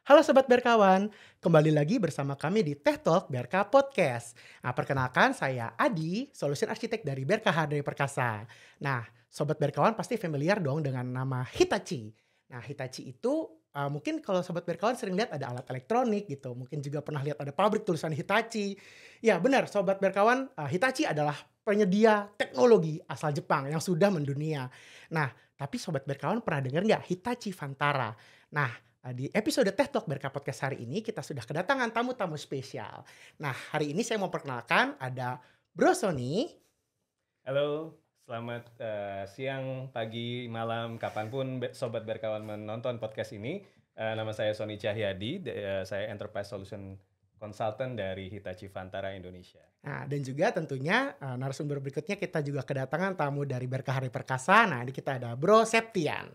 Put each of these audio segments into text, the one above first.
Halo Sobat Berkawan, kembali lagi bersama kami di Tech Talk Berka Podcast. Nah, perkenalkan saya Adi, Solution Architect dari Berka Hardware Perkasa. Nah, Sobat Berkawan pasti familiar dong dengan nama Hitachi. Nah, Hitachi itu mungkin kalau Sobat Berkawan sering lihat ada alat elektronik gitu. Mungkin juga pernah lihat ada pabrik tulisan Hitachi. Ya benar, Sobat Berkawan, Hitachi adalah penyedia teknologi asal Jepang yang sudah mendunia. Nah, tapi Sobat Berkawan pernah dengar nggak Hitachi Vantara? Nah, di episode Tech Talk Berka Podcast hari ini kita sudah kedatangan tamu-tamu spesial. Nah, hari ini saya mau perkenalkan ada Bro Sony. Halo, selamat siang, pagi, malam, kapanpun Sobat Berkawan menonton podcast ini. Nama saya Sony Cahyadi, saya Enterprise Solution Consultant dari Hitachi Vantara Indonesia. Nah, dan juga tentunya narasumber berikutnya kita juga kedatangan tamu dari Berka Hari Perkasa. Nah, ini kita ada Bro Septian.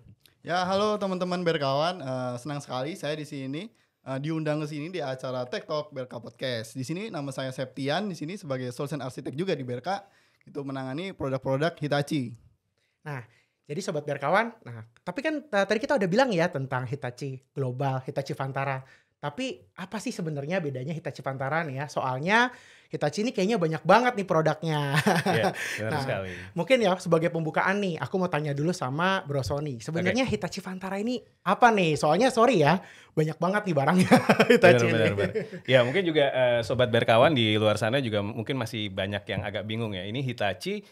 Ya, halo teman-teman Berkawan, senang sekali saya di sini diundang ke sini di acara Tech Talk Berka Podcast. Di sini nama saya Septian, di sini sebagai Solution Architect juga di Berka, itu menangani produk-produk Hitachi. Nah, jadi Sobat Berkawan, nah tapi kan tadi kita udah bilang ya tentang Hitachi Global, Hitachi Vantara. Tapi apa sih sebenarnya bedanya Hitachi Vantara nih ya? Soalnya Hitachi ini kayaknya banyak banget nih produknya. Iya, benar Nah, sekali. mungkin ya sebagai pembukaan nih, aku mau tanya dulu sama Bro Sony. Sebenarnya Hitachi Vantara ini apa nih? Soalnya sorry ya, banyak banget nih barangnya Hitachi ini. Benar. Ya, mungkin juga Sobat Berkawan di luar sana juga mungkin masih banyak yang agak bingung ya. Ini Hitachi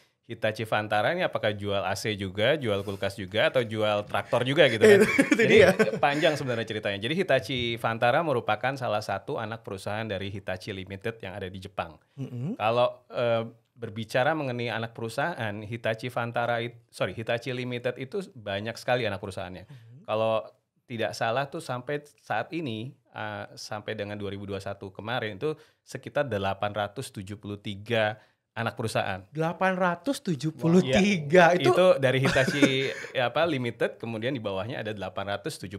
Vantara ini apakah jual AC juga, jual kulkas juga, atau jual traktor juga gitu kan. Jadi panjang sebenarnya ceritanya. Jadi Hitachi Vantara merupakan salah satu anak perusahaan dari Hitachi Limited yang ada di Jepang. Kalau berbicara mengenai anak perusahaan, Hitachi Limited itu banyak sekali anak perusahaannya. Kalau tidak salah tuh sampai saat ini, sampai dengan 2021 kemarin itu sekitar 873 anak perusahaan. 873 Itu dari Hitachi Limited, kemudian di bawahnya ada 873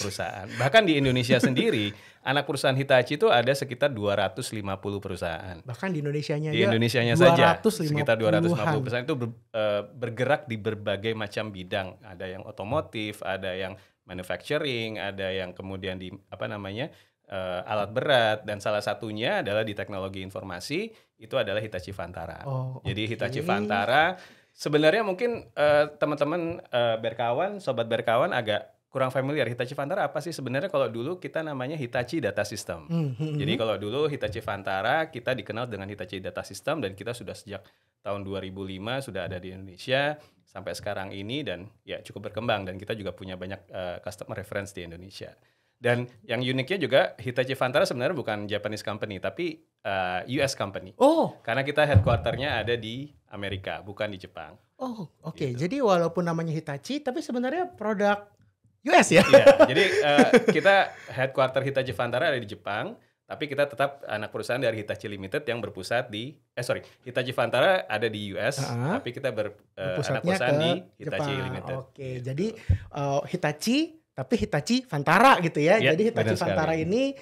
perusahaan. Bahkan di Indonesia sendiri, anak perusahaan Hitachi itu ada sekitar 250 perusahaan. Bahkan di Indonesianya Di aja Indonesianya saja 250-an. sekitar 250 perusahaan itu bergerak di berbagai macam bidang. Ada yang otomotif, ada yang manufacturing, ada yang kemudian di alat berat, dan salah satunya adalah di teknologi informasi, itu adalah Hitachi Vantara. Jadi Hitachi Vantara sebenarnya mungkin teman-teman Berkawan, Sobat Berkawan agak kurang familiar. Hitachi Vantara apa sih sebenarnya? Kalau dulu kita namanya Hitachi Data System. Jadi kalau dulu Hitachi Vantara kita dikenal dengan Hitachi Data System, dan kita sudah sejak tahun 2005 sudah ada di Indonesia sampai sekarang ini, dan ya cukup berkembang, dan kita juga punya banyak customer reference di Indonesia. Dan yang uniknya juga Hitachi Vantara sebenarnya bukan Japanese company, tapi US company. Karena kita headquarternya ada di Amerika, bukan di Jepang. Oke. Jadi walaupun namanya Hitachi, tapi sebenarnya produk US ya? Iya, jadi kita headquarter Hitachi Vantara ada di Jepang, tapi kita tetap anak perusahaan dari Hitachi Limited yang berpusat di Hitachi Vantara ada di US, tapi kita anak perusahaan di Hitachi Jepang. Limited. Oke, jadi Hitachi tapi Hitachi Vantara gitu ya. Ya, jadi Hitachi Vantara ini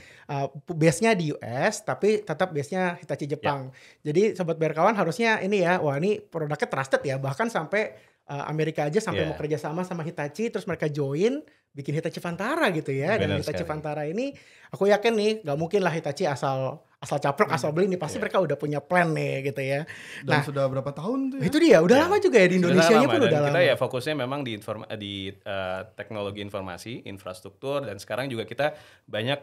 base-nya di US tapi tetap base-nya Hitachi Jepang. Jadi Sobat Berkawan harusnya ini ya, wah ini produknya trusted ya. Bahkan sampai Amerika aja sampai mau kerja sama Hitachi, terus mereka join bikin Hitachi Vantara gitu ya. Dan Hitachi Vantara ini aku yakin nih gak mungkin lah Hitachi asal caplok, asal beli nih, pasti mereka udah punya plan nih gitu ya. Dan sudah berapa tahun tuh ya? Itu dia, udah lama juga ya di Indonesianya pun udah lama. Kita ya fokusnya memang di teknologi informasi, infrastruktur, dan sekarang juga kita banyak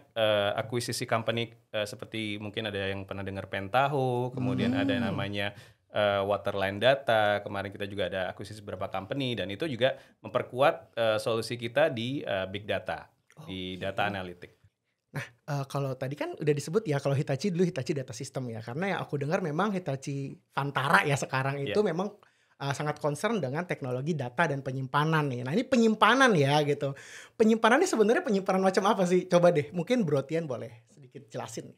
akuisisi company seperti mungkin ada yang pernah dengar Pentaho, kemudian ada yang namanya Waterline Data, kemarin kita juga ada akuisisi beberapa company, dan itu juga memperkuat solusi kita di big data, di data analytic. Nah, kalau tadi kan udah disebut ya, kalau Hitachi dulu Hitachi Data System ya, karena yang aku dengar memang Hitachi Vantara ya sekarang itu memang sangat concern dengan teknologi data dan penyimpanan nih. Nah ini penyimpanan ya gitu. Penyimpanannya sebenarnya penyimpanan macam apa sih? Coba deh, mungkin Bro Tian boleh sedikit jelasin.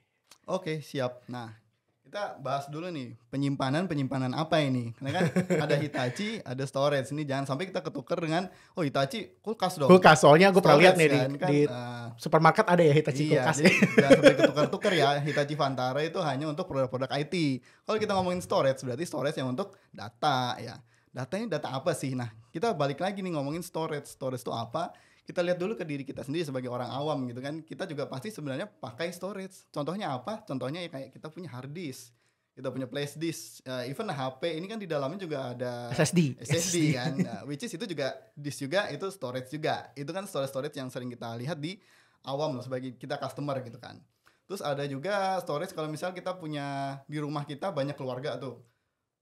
Oke, siap. Nah, kita bahas dulu nih, penyimpanan apa ini? Karena kan ada Hitachi, ada storage. Ini jangan sampai kita ketukar dengan Hitachi kulkas dong. Kulkas, soalnya gue pernah lihat nih kan, di supermarket ada ya Hitachi kulkas. Jadi jangan sampai ketukar-tukar ya. Hitachi Vantara itu hanya untuk produk-produk IT. Kalau kita ngomongin storage, berarti storage yang untuk data ya. Datanya data apa sih? Nah, kita balik lagi nih ngomongin storage. Storage itu apa? kita lihat dulu ke diri kita sendiri sebagai orang awam gitu kan. Kita juga pasti sebenarnya pakai storage. Contohnya apa? Contohnya ya kayak kita punya hard disk, kita punya flash disk, even HP ini kan di dalamnya juga ada SSD kan, which is itu juga disk juga, itu storage juga. Itu kan storage yang sering kita lihat di awam sebagai kita customer gitu kan. Terus ada juga storage kalau misal kita punya di rumah kita banyak keluarga tuh.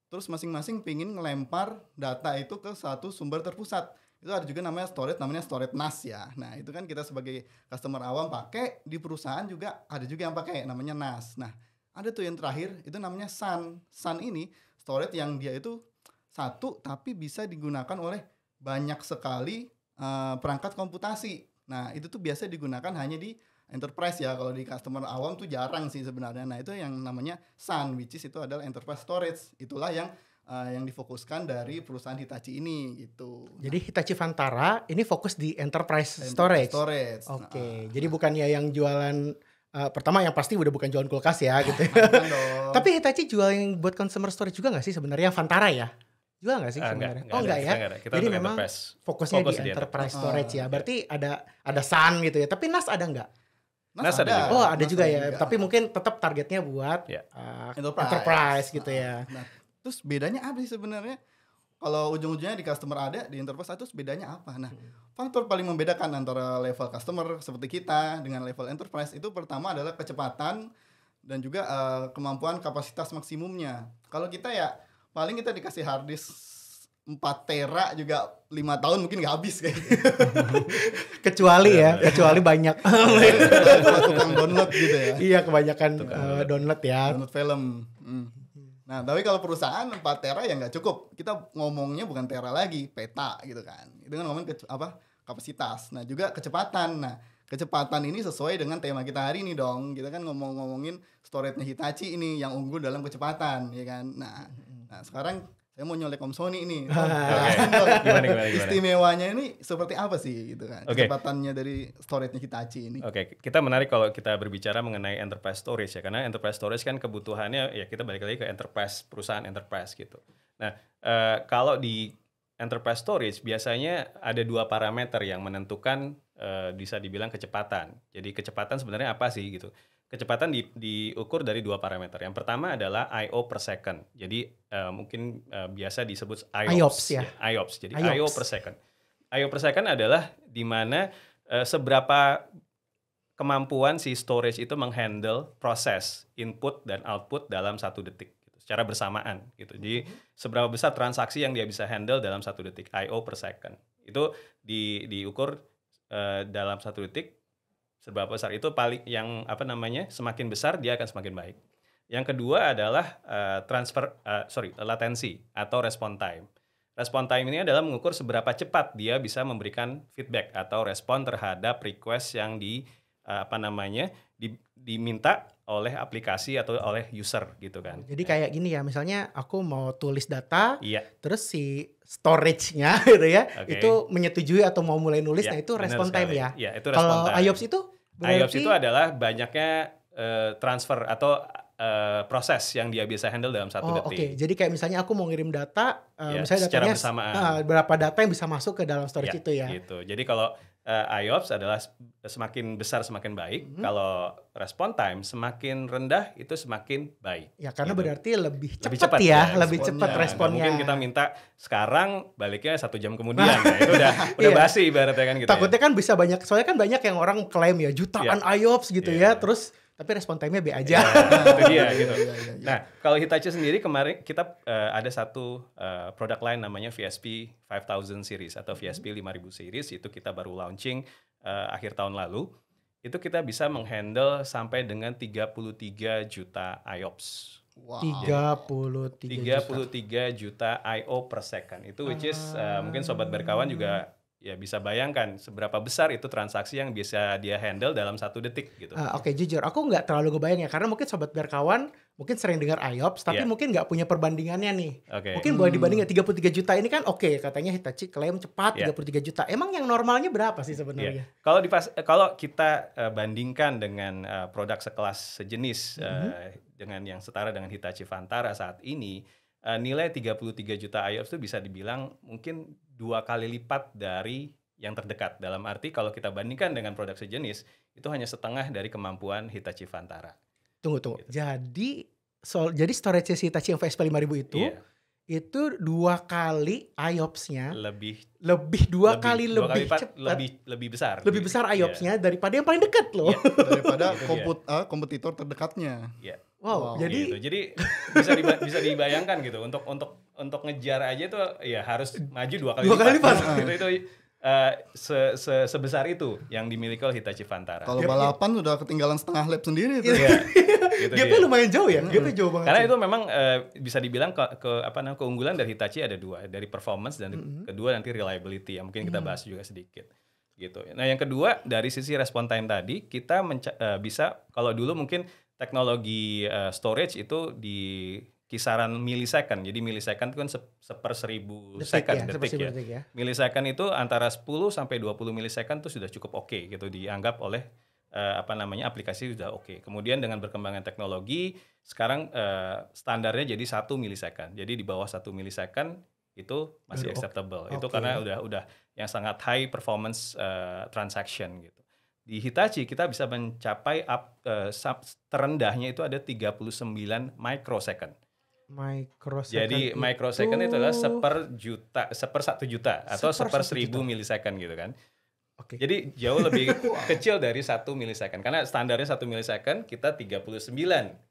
Terus masing-masing pingin ngelempar data itu ke satu sumber terpusat. Itu ada juga namanya storage NAS ya. Nah, itu kan kita sebagai customer awam pakai, di perusahaan juga ada juga yang pakai namanya NAS. Nah, ada tuh yang terakhir itu namanya SAN. SAN ini storage yang dia itu satu tapi bisa digunakan oleh banyak sekali perangkat komputasi. Nah, itu tuh biasa digunakan hanya di enterprise ya. Kalau di customer awam tuh jarang sih sebenarnya. Nah, itu yang namanya SAN, which is itu adalah enterprise storage. Itulah yang difokuskan dari perusahaan Hitachi ini gitu. Jadi Hitachi Vantara ini fokus di enterprise storage. Oke. Jadi bukannya yang jualan pertama yang pasti udah bukan jualan kulkas ya gitu. Tapi Hitachi jual yang buat consumer storage juga nggak sih sebenarnya yang Vantara ya? Jual nggak sih sebenarnya? Enggak ya. Jadi memang fokusnya di enterprise storage ya. Berarti ada SAN gitu ya. Tapi NAS ada nggak? NAS ada. Oh ada juga ya. Tapi mungkin tetap targetnya buat enterprise gitu ya. Nah, terus bedanya apa sih sebenarnya? Kalau ujung-ujungnya di customer ada, di enterprise itu bedanya apa? Nah, faktor paling membedakan antara level customer seperti kita dengan level enterprise itu pertama adalah kecepatan dan juga kemampuan kapasitas maksimumnya. Kalau kita ya paling kita dikasih hard disk 4 tera juga 5 tahun mungkin nggak habis kayak gitu. kecuali banyak tukang download gitu ya. Iya, kebanyakan download ya. Download film. Nah, tapi kalau perusahaan 4 tera ya nggak cukup. Kita ngomongnya bukan tera lagi, peta gitu kan. Itu kan ngomongin kapasitas. Nah, juga kecepatan. Nah, kecepatan ini sesuai dengan tema kita hari ini dong. Kita kan ngomongin storage-nya Hitachi ini yang unggul dalam kecepatan, ya kan. Nah sekarang saya mau nyolek Om Sony ini. Gimana? Istimewanya ini seperti apa sih gitu kan? Kecepatannya dari storage-nya Hitachi ini. Oke, kita menarik kalau kita berbicara mengenai enterprise storage ya, karena enterprise storage kan kebutuhannya ya kita balik lagi ke enterprise, perusahaan enterprise gitu. Nah, kalau di enterprise storage biasanya ada 2 parameter yang menentukan bisa dibilang kecepatan. Jadi kecepatan sebenarnya apa sih gitu? Kecepatan diukur dari 2 parameter. Yang pertama adalah I/O per second. Jadi mungkin biasa disebut IOPS ya. IOPS. Jadi I/O per second. I/O per second adalah di mana seberapa kemampuan si storage itu menghandle proses input dan output dalam 1 detik gitu, secara bersamaan gitu. Jadi seberapa besar transaksi yang dia bisa handle dalam 1 detik, I/O per second. Itu diukur dalam 1 detik. Seberapa besar itu paling yang semakin besar dia akan semakin baik. Yang kedua adalah latensi atau respon time. Respon time ini adalah mengukur seberapa cepat dia bisa memberikan feedback atau respon terhadap request yang diminta oleh aplikasi atau oleh user gitu kan. Jadi kayak gini ya, misalnya aku mau tulis data, terus si storage-nya gitu ya, itu menyetujui atau mau mulai nulis, nah itu respon time ya. Iya, itu respon time. Kalau IOPS itu berarti IOPS itu adalah banyaknya transfer atau proses yang dia bisa handle dalam 1 detik. Oke. Jadi kayak misalnya aku mau ngirim data, misalnya datanya berapa data yang bisa masuk ke dalam storage itu ya. Gitu. Jadi kalau IOPS adalah semakin besar semakin baik. Kalau respon time semakin rendah itu semakin baik. Ya karena gitu. Berarti lebih cepat ya, lebih cepat responnya. Mungkin kita minta sekarang baliknya 1 jam kemudian. Nah, itu udah basi ibaratnya kan gitu. Takutnya kan bisa banyak, soalnya kan banyak yang orang klaim ya jutaan IOPS gitu ya, terus tapi respon time-nya B aja. Itu dia gitu. Nah, kalau Hitachi sendiri kemarin kita ada satu produk lain namanya VSP 5000 series atau VSP 5000 series, itu kita baru launching akhir tahun lalu. Itu kita bisa menghandle sampai dengan 33 juta IOPS. Wow. 33 juta I/O per second. Itu which is mungkin sobat berkawan juga ya bisa bayangkan seberapa besar itu transaksi yang bisa dia handle dalam 1 detik gitu. Oke, jujur aku nggak terlalu kebayang ya, karena mungkin sobat berkawan mungkin sering dengar IOPS tapi mungkin nggak punya perbandingannya nih. Mungkin boleh dibandingin 33 juta ini kan katanya Hitachi klaim cepat 33 juta. Emang yang normalnya berapa sih sebenarnya? Kalau kita bandingkan dengan produk sekelas sejenis dengan yang setara dengan Hitachi Vantara saat ini, nilai 33 juta IOPS itu bisa dibilang mungkin 2 kali lipat dari yang terdekat. Dalam arti kalau kita bandingkan dengan produk sejenis, itu hanya setengah dari kemampuan Hitachi Vantara. Tunggu. Gitu. Jadi storage Hitachi yang VSP 5000 Iya. itu 2 kali IOPS-nya Lebih dua kali lebih lipat, cepat, lebih besar. lebih Jadi, besar iya. IOPS-nya daripada yang paling dekat loh. Iya. Daripada Itu dia. kompetitor terdekatnya. Iya. Wow, Wow. jadi Gitu. Jadi bisa dibayangkan gitu untuk ngejar aja tuh ya harus maju 2 kali Dua kali lipat. Gitu, itu sebesar itu yang dimiliki oleh Hitachi Vantara. Kalau balapan udah ketinggalan setengah lap sendiri tuh. Iya. Gitu gapnya dia. lumayan jauh ya, gapnya jauh banget. Karena sih. itu memang bisa dibilang keunggulan dari Hitachi ada 2, dari performance dan kedua nanti reliability yang mungkin kita bahas juga sedikit. Gitu. Nah, yang kedua dari sisi respon time tadi kita bisa, kalau dulu mungkin teknologi storage itu di kisaran millisecond. Jadi millisecond itu kan seper 1000 second, detik ya. Millisecond itu antara 10 sampai 20 millisecond itu sudah cukup oke gitu, dianggap oleh aplikasi sudah oke. Kemudian dengan berkembangnya teknologi, sekarang standarnya jadi 1 millisecond. Jadi di bawah 1 millisecond itu masih acceptable. Itu karena udah yang sangat high performance transaction gitu. Di Hitachi kita bisa mencapai terendahnya itu ada 39 microsecond. Jadi microsecond itu adalah seper 1 juta atau seper 1000 millisecond gitu kan. Oke. Jadi jauh lebih kecil dari 1 millisecond. Karena standarnya 1 millisecond, kita 39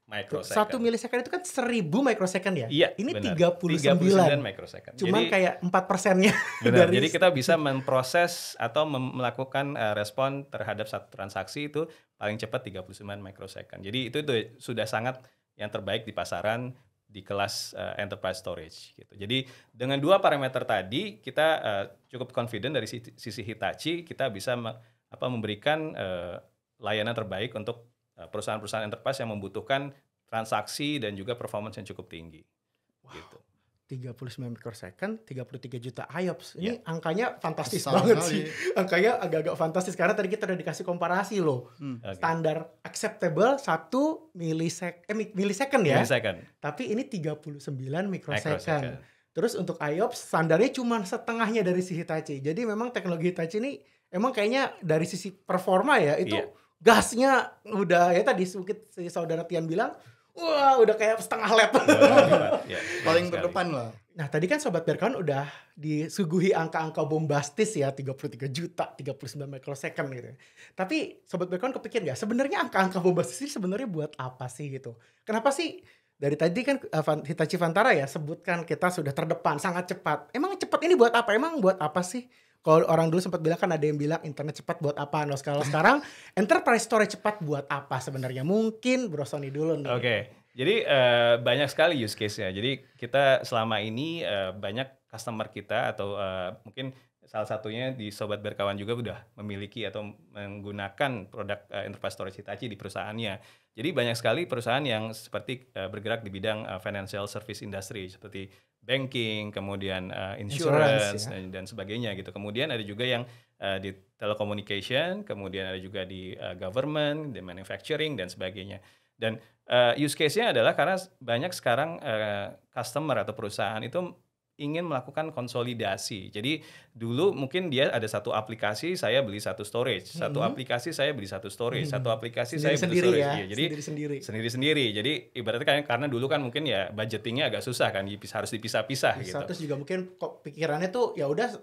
microsecond. 1 millisecond itu kan 1000 microsecond ya? Iya, ini benar. 39 microsecond. Cuman jadi, kayak 4%-nya. Benar, jadi kita bisa memproses atau melakukan respon terhadap satu transaksi itu paling cepat 39 microsecond. Jadi itu sudah sangat yang terbaik di pasaran di kelas enterprise storage gitu. Jadi dengan 2 parameter tadi kita cukup confident dari sisi Hitachi kita bisa memberikan layanan terbaik untuk perusahaan-perusahaan enterprise yang membutuhkan transaksi dan juga performance yang cukup tinggi. Wow. Gitu. 39 microsecond, 33 juta IOPS. Ini Yeah. angkanya fantastis Besar banget sekali. sih. Angkanya agak-agak fantastis karena tadi kita udah dikasih komparasi loh. Okay. Standar acceptable 1 millisecond ya. Millisecond. Tapi ini 39 microsecond. Terus untuk IOPS standarnya cuma setengahnya dari si Hitachi. Jadi memang teknologi Hitachi ini emang kayaknya dari sisi performa ya itu gasnya udah ya tadi mungkin si saudara Tian bilang wah udah kayak setengah lap. Paling terdepan lah. Nah tadi kan Sobat Berkawan udah disuguhi angka-angka bombastis ya 33 juta, 39 microsecond gitu. Tapi Sobat Berkawan kepikir gak sebenarnya angka-angka bombastis ini sebenarnya buat apa sih gitu? Kenapa sih dari tadi kan Hitachi Vantara ya sebutkan kita sudah terdepan, sangat cepat. Emang cepat ini buat apa? Emang buat apa sih? Kalau orang dulu sempat bilang kan ada yang bilang internet cepat buat apa? Nah sekarang enterprise storage cepat buat apa sebenarnya? Mungkin Bro Sony dulu nih. Oke. Jadi banyak sekali use case-nya. Jadi kita selama ini banyak customer kita atau mungkin salah satunya di Sobat Berkawan juga udah memiliki atau menggunakan produk enterprise storage Hitachi di perusahaannya. Jadi banyak sekali perusahaan yang seperti bergerak di bidang financial service industry seperti banking, kemudian insurance dan sebagainya gitu. Kemudian ada juga yang di telecommunication, kemudian ada juga di government, di manufacturing dan sebagainya. Dan use case-nya adalah karena banyak sekarang customer atau perusahaan itu ingin melakukan konsolidasi. Jadi dulu mungkin dia ada satu aplikasi saya beli satu storage, satu aplikasi saya beli satu storage, satu aplikasi saya beli storage. Ya, ya, jadi sendiri-sendiri. Jadi ibaratnya karena dulu kan mungkin ya budgetingnya agak susah kan, harus dipisah-pisah gitu. Terus juga mungkin kok pikirannya tuh ya udah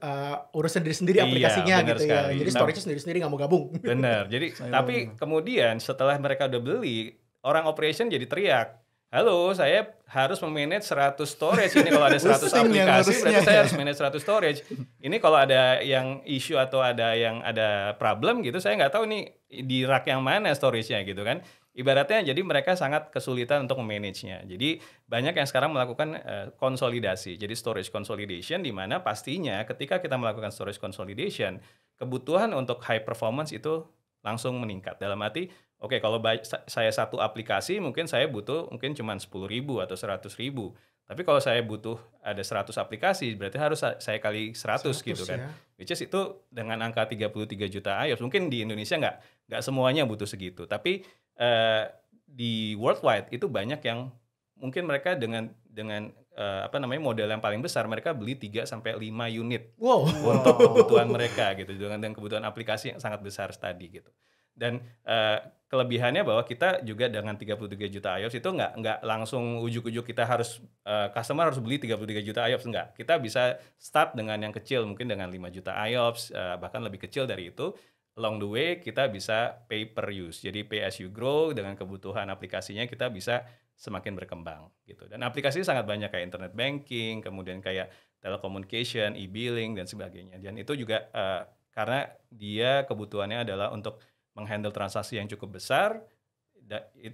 urus sendiri-sendiri aplikasinya gitu sekali. ya. Jadi storage sendiri-sendiri nggak mau gabung. Benar. Jadi tapi kemudian setelah mereka udah beli, orang operation jadi teriak, halo, saya harus memanage 100 storage. Ini kalau ada 100 aplikasi, berarti saya harus manage 100 storage. Ini kalau ada yang issue atau ada yang ada problem gitu, saya nggak tahu nih di rak yang mana storage-nya gitu kan. Ibaratnya jadi mereka sangat kesulitan untuk memanage-nya. Jadi banyak yang sekarang melakukan konsolidasi. Jadi storage consolidation di mana pastinya ketika kita melakukan storage consolidation, kebutuhan untuk high performance itu langsung meningkat. Dalam arti, oke, kalau saya satu aplikasi mungkin saya butuh mungkin cuma 10.000 atau 100.000. Tapi kalau saya butuh ada 100 aplikasi berarti harus saya kali 100 gitu kan. Ya. Which is itu dengan angka 33 juta IOPS. Mungkin di Indonesia nggak semuanya butuh segitu. Tapi di worldwide itu banyak yang mungkin mereka dengan model yang paling besar mereka beli 3 sampai 5 unit Wow. untuk kebutuhan mereka gitu dengan kebutuhan aplikasi yang sangat besar tadi gitu. Dan kelebihannya bahwa kita juga dengan 33 juta IOPS itu nggak langsung ujuk-ujuk kita harus customer harus beli 33 juta IOPS, enggak. Kita bisa start dengan yang kecil mungkin dengan 5 juta IOPS bahkan lebih kecil dari itu. Along the way kita bisa pay per use. Jadi pay as you grow, dengan kebutuhan aplikasinya kita bisa semakin berkembang gitu. Dan aplikasi sangat banyak kayak internet banking, kemudian kayak telecommunication, e-billing dan sebagainya. Dan itu juga karena dia kebutuhannya adalah untuk menghandle transaksi yang cukup besar,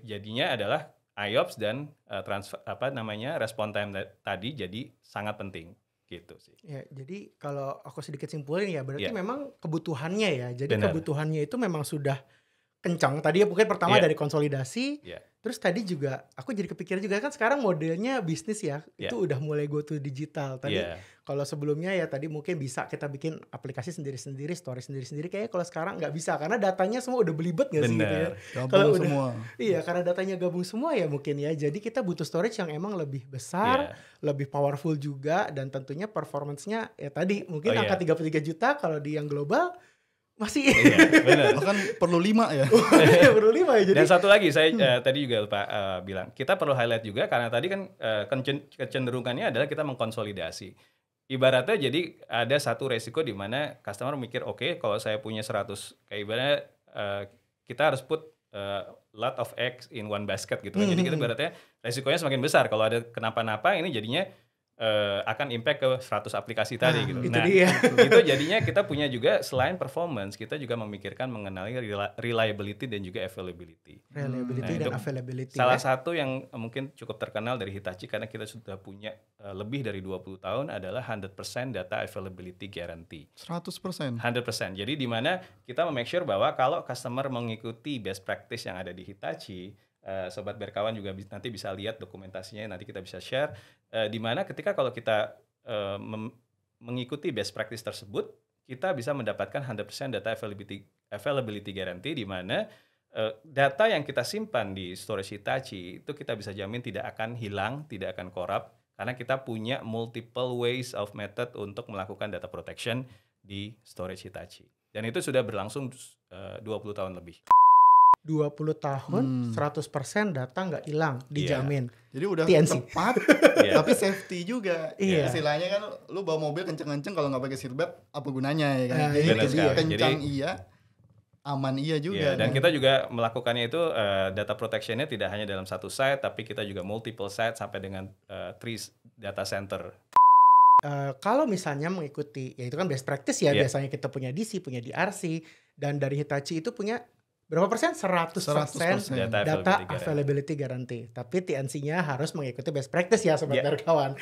jadinya adalah IOPS dan respon time tadi jadi sangat penting gitu sih. Ya, jadi kalau aku sedikit simpulin ya berarti Iya. memang kebutuhannya ya. Jadi Benar. kebutuhannya itu memang sudah kencang. Tadi ya mungkin pertama Iya. dari konsolidasi. Iya. Terus tadi juga aku jadi kepikiran juga kan sekarang modelnya bisnis ya. Iya. Itu udah mulai go to digital. Tadi Iya. kalau sebelumnya ya tadi mungkin bisa kita bikin aplikasi sendiri-sendiri, story sendiri-sendiri. Kayaknya kalau sekarang nggak bisa karena datanya semua udah belibet nggak sih gitu ya. Benar. Gabung Kalau udah- semua. Iya, karena datanya gabung semua ya mungkin ya. Jadi kita butuh storage yang emang lebih besar, Iya. lebih powerful juga, dan tentunya performance-nya ya tadi mungkin Oh, angka iya. 33 juta kalau di yang global masih Iya, benar. Bahkan perlu 5 ya. perlu 5 ya. Jadi Dan satu lagi saya tadi juga lupa bilang, kita perlu highlight juga karena tadi kan kecenderungannya adalah kita mengkonsolidasi. Ibaratnya jadi ada satu resiko di mana customer mikir, oke, kalau saya punya 100, kayak ibaratnya kita harus put lot of eggs in one basket gitu kan. Jadi kita ibaratnya resikonya semakin besar. Kalau ada kenapa-napa ini jadinya akan impact ke 100 aplikasi tadi gitu. itu Nah, dia. itu jadinya kita punya juga selain performance, kita juga memikirkan mengenai reliability dan juga availability. Reliability Nah, dan itu availability. Salah ya. satu yang mungkin cukup terkenal dari Hitachi karena kita sudah punya lebih dari 20 tahun adalah 100% data availability guarantee. 100%. 100%. Jadi di mana kita make sure bahwa kalau customer mengikuti best practice yang ada di Hitachi, Sobat Berkawan juga nanti bisa lihat dokumentasinya, nanti kita bisa share, di mana ketika kalau kita mengikuti best practice tersebut, kita bisa mendapatkan 100% data availability guarantee, di mana data yang kita simpan di storage Hitachi itu kita bisa jamin tidak akan hilang, tidak akan korup, karena kita punya multiple ways of method untuk melakukan data protection di storage Hitachi. Dan itu sudah berlangsung 20 tahun lebih. 20 tahun 100% data nggak hilang, dijamin. Jadi udah TNC. tepat, Iya. tapi safety juga. Iya. Istilahnya kan lu bawa mobil kenceng-kenceng kalau nggak pakai seatbelt apa gunanya ya kan? Nah, Jadi benar sekali. kencang Jadi- iya, aman iya juga. Ya, dan kita juga melakukannya itu data protectionnya tidak hanya dalam satu site, tapi kita juga multiple site sampai dengan 3 data center. Kalau misalnya mengikuti, ya itu kan best practice ya, Iya. biasanya kita punya DC, punya DRC, dan dari Hitachi itu punya berapa persen? 100% 100%. data availability guarantee. Tapi TNC-nya harus mengikuti best practice ya Sobat Iya. Berkawan.